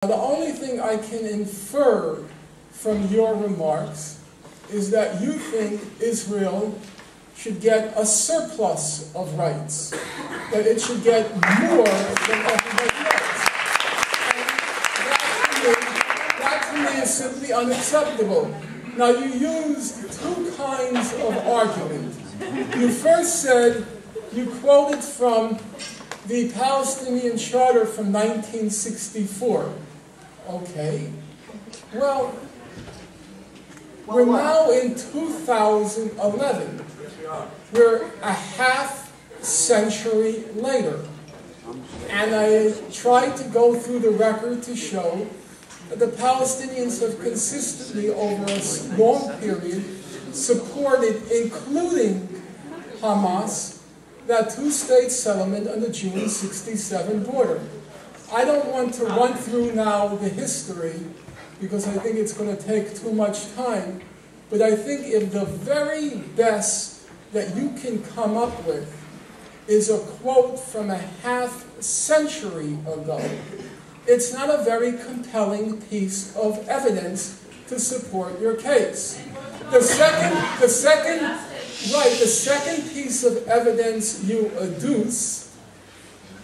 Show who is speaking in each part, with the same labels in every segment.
Speaker 1: The only thing I can infer from your remarks is that you think Israel should get a surplus of rights, that it should get more than everybody else. And that to me is simply unacceptable. Now, you used two kinds of argument. You first said, you quoted from the Palestinian Charter from 1964. Okay. Well, we're now in 2011. We're a half century later. And I tried to go through the record to show that the Palestinians have consistently, over a long period, supported, including Hamas, that two-state settlement on the June 67 border. I don't want to run through now the history, because I think it's going to take too much time, but I think if the very best that you can come up with is a quote from a half century ago, it's not a very compelling piece of evidence to support your case. The second piece of evidence you adduce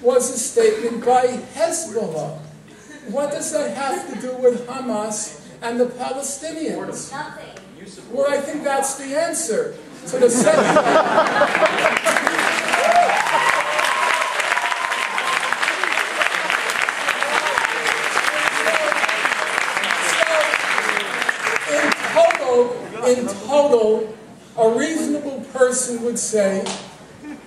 Speaker 1: was a statement by Hezbollah. What does that have to do with Hamas and the Palestinians?
Speaker 2: Nothing.
Speaker 1: Well, I think that's the answer. So the second... In total, a reasonable person would say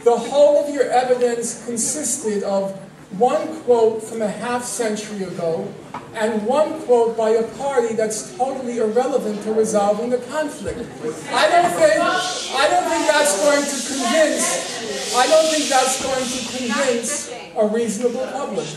Speaker 1: the whole of your evidence consisted of one quote from a half century ago and one quote by a party that's totally irrelevant to resolving the conflict. I don't think that's going to convince a reasonable public.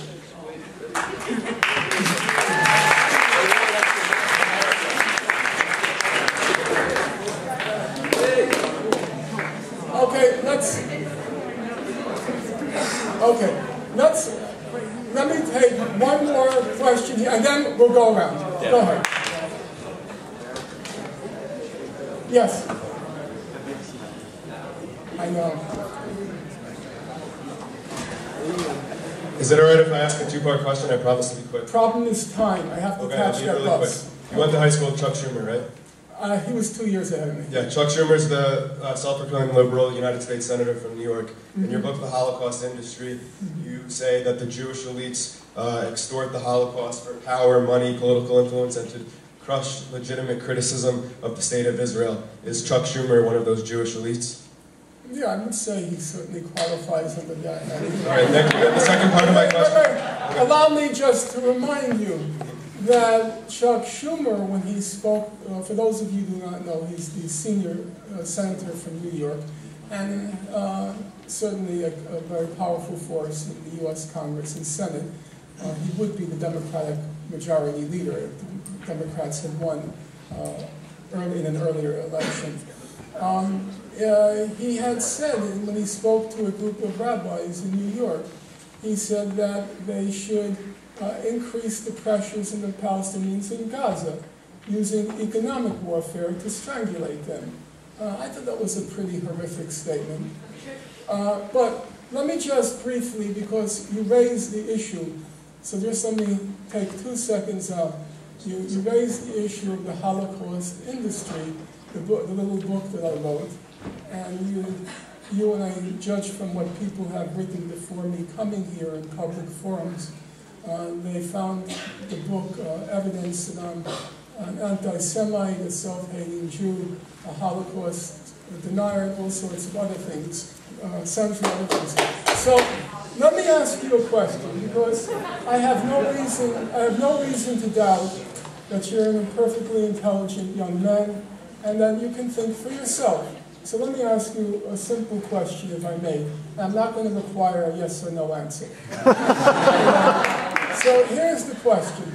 Speaker 1: Let me take one more question here, and then we'll go around. Yeah. Go ahead. Yes. I know.
Speaker 3: Is it all right if I ask a two-part question? I promise to be quick.
Speaker 1: Problem is time. I have to catch that
Speaker 3: really
Speaker 1: bus.
Speaker 3: Quick. You went to high school with Chuck Schumer, right?
Speaker 1: He was 2 years ahead of me.
Speaker 3: Yeah, Chuck Schumer's the self-proclaimed liberal United States Senator from New York. In your book, The Holocaust Industry, you say that the Jewish elites extort the Holocaust for power, money, political influence, and to crush legitimate criticism of the state of Israel. Is Chuck Schumer one of those Jewish elites?
Speaker 1: Yeah, I would say he certainly qualifies under that.
Speaker 3: All right, thank you. The second part of my question.
Speaker 1: Allow me just to remind you that Chuck Schumer, when he spoke, for those of you who do not know, he's the senior senator from New York, and certainly a very powerful force in the U.S. Congress and Senate. He would be the Democratic majority leader if the Democrats had won in an earlier election. He had said, when he spoke to a group of rabbis in New York, he said that they should increase the pressures on the Palestinians in Gaza, using economic warfare to strangulate them. I thought that was a pretty horrific statement. But let me just briefly, because you raised the issue, so just let me take 2 seconds out. You raised the issue of the Holocaust industry, the little book that I wrote, and you and I judge from what people have written before me coming here in public forums. They found the book evidence that I'm an anti-Semite, a self-hating Jew, a Holocaust denier, all sorts of other things, sundry other things. So let me ask you a question, because I have no reason to doubt that you're a perfectly intelligent young man and that you can think for yourself. So let me ask you a simple question, if I may. I'm not going to require a yes or no answer. So here's the question.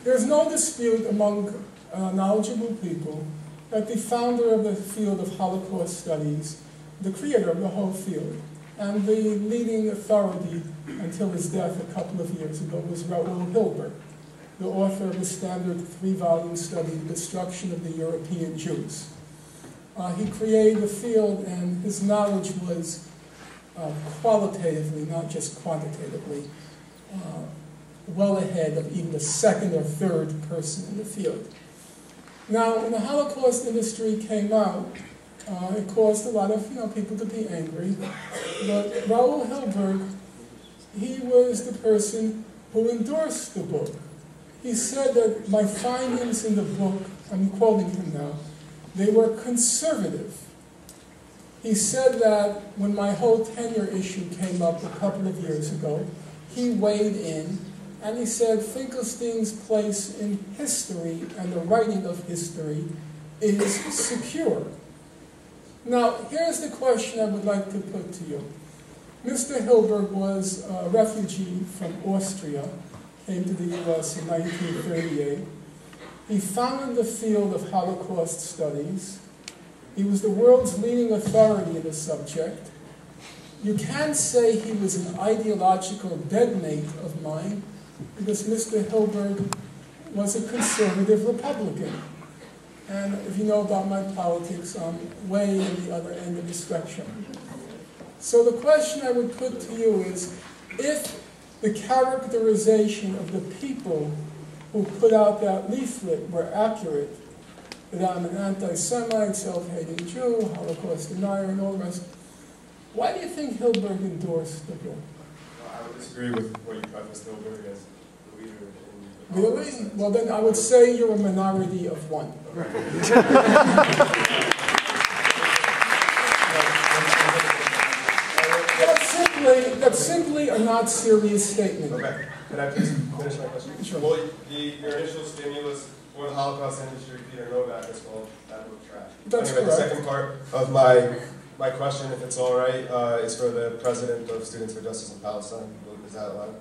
Speaker 1: There's no dispute among knowledgeable people that the founder of the field of Holocaust studies, the creator of the whole field, and the leading authority until his death a couple of years ago was Raoul Hilberg. the author of the standard 3-volume study, The Destruction of the European Jews. He created a field, and his knowledge was qualitatively, not just quantitatively, well ahead of even the second or third person in the field. Now, when the Holocaust industry came out, it caused a lot of people to be angry. But Raoul Hilberg, he was the person who endorsed the book. He said that my findings in the book, I'm quoting him now, they were conservative. He said that when my whole tenure issue came up a couple of years ago, he weighed in and he said Finkelstein's place in history and the writing of history is secure. Now, here's the question I would like to put to you. Mr. Hilberg was a refugee from Austria, came to the US in 1938. He founded the field of Holocaust studies. He was the world's leading authority in the subject. You can't say he was an ideological bedmate of mine, because Mr. Hilberg was a conservative Republican. And if you know about my politics, I'm way in the other end of the spectrum. So the question I would put to you is, if the characterization of the people who put out that leaflet were accurate, that I'm an anti-Semite, self-hating Jew, Holocaust denier, and all the rest, why do you think Hilberg endorsed the book?
Speaker 3: I would disagree with what you prefaced Hilberg as the leader in the
Speaker 1: Really? Well, then I would say you're a minority of one. That's simply a not serious statement.
Speaker 3: Okay. Can I please finish my question?
Speaker 1: Sure.
Speaker 3: Well, your initial stimulus for the Holocaust industry, Peter Novak, is called that book trash.
Speaker 1: That's
Speaker 3: anyway,
Speaker 1: correct.
Speaker 3: The second part of my question, if it's all right, is for the president of Students for Justice in Palestine. Is that allowed?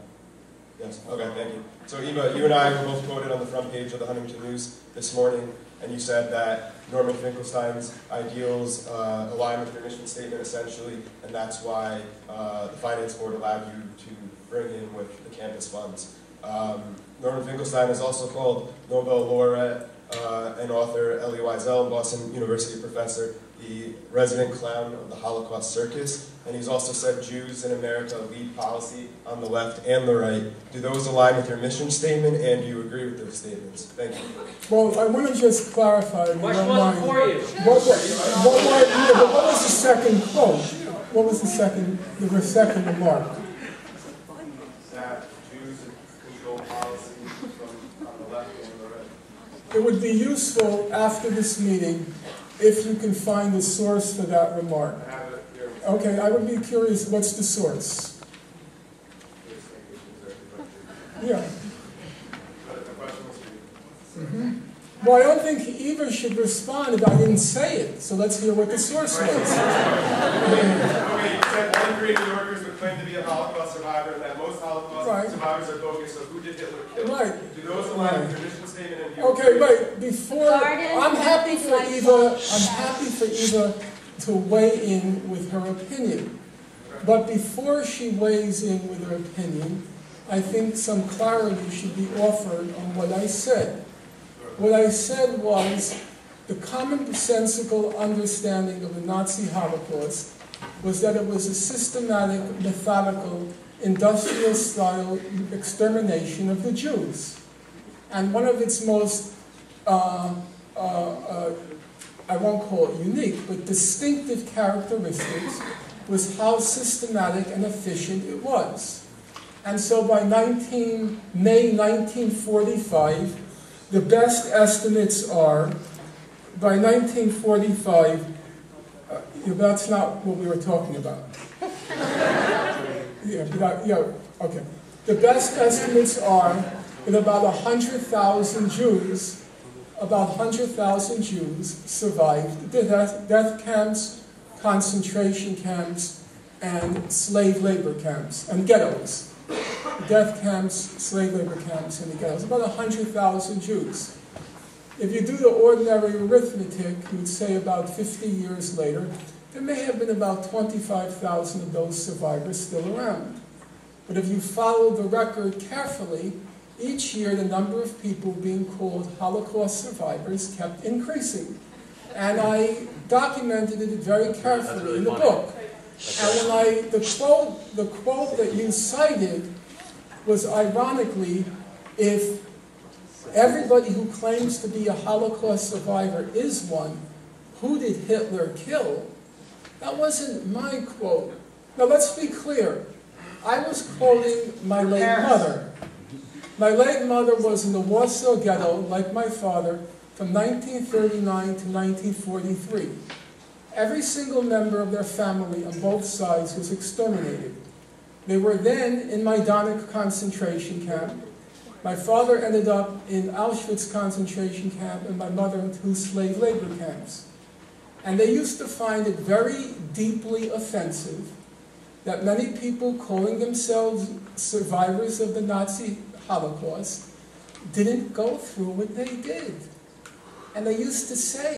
Speaker 3: Yes. Okay, thank you. So Eva, you and I were both quoted on the front page of the Huntington News this morning, and you said that Norman Finkelstein's ideals align with your mission statement, essentially, and that's why the Finance Board allowed you to bring in with the campus funds. Norman Finkelstein is also called Nobel laureate and author Elie Wiesel, Boston University professor, the resident clown of the Holocaust circus, and he's also said Jews in America lead policy on the left and the right. Do those align with your mission statement, and do you agree with those statements? Thank you.
Speaker 1: Well, I want to just clarify.
Speaker 2: Question wasn't for you.
Speaker 1: What was the second quote? What was the second remark?
Speaker 3: That Jews control policy on the left and the right.
Speaker 1: It would be useful after this meeting if you can find the source for that remark.
Speaker 3: I have it here.
Speaker 1: Okay, I would be curious, what's the source? Yeah.
Speaker 3: But the question was for you.
Speaker 1: Mm-hmm. Well, I don't think Eva should respond if I didn't say it, so let's hear what the source was.
Speaker 3: Okay, you said 1 in 3 New Yorkers would claim to be a Holocaust survivor, and that most Holocaust survivors are bogus, so who did Hitler kill?
Speaker 1: Right.
Speaker 3: Do those align with your mission statement? And
Speaker 1: Okay, wait, before,
Speaker 4: Garden,
Speaker 1: I'm happy for Eva to weigh in with her opinion. But before she weighs in with her opinion, I think some clarity should be offered on what I said. What I said was the commonsensical understanding of the Nazi Holocaust was that it was a systematic, methodical, industrial-style extermination of the Jews. And one of its most, I won't call it unique, but distinctive characteristics was how systematic and efficient it was. And so by May 1945, the best estimates are, by 1945, that's not what we were talking about. Okay. The best estimates are that about 100,000 Jews, survived death camps, concentration camps, and slave labor camps, and ghettos. Death camps, slave labor camps, and the ghettos. About 100,000 Jews. If you do the ordinary arithmetic, you would say about 50 years later, there may have been about 25,000 of those survivors still around. But if you follow the record carefully, each year the number of people being called Holocaust survivors kept increasing. And I documented it very carefully in the book. And when the quote that you cited was ironically, if everybody who claims to be a Holocaust survivor is one, who did Hitler kill? That wasn't my quote. Now let's be clear. I was quoting my late mother. My late mother was in the Warsaw Ghetto, like my father, from 1939 to 1943. Every single member of their family on both sides was exterminated. They were then in Majdanek concentration camp. My father ended up in Auschwitz concentration camp and my mother in 2 slave labor camps. And they used to find it very deeply offensive that many people calling themselves survivors of the Nazi Holocaust didn't go through what they did. And they used to say,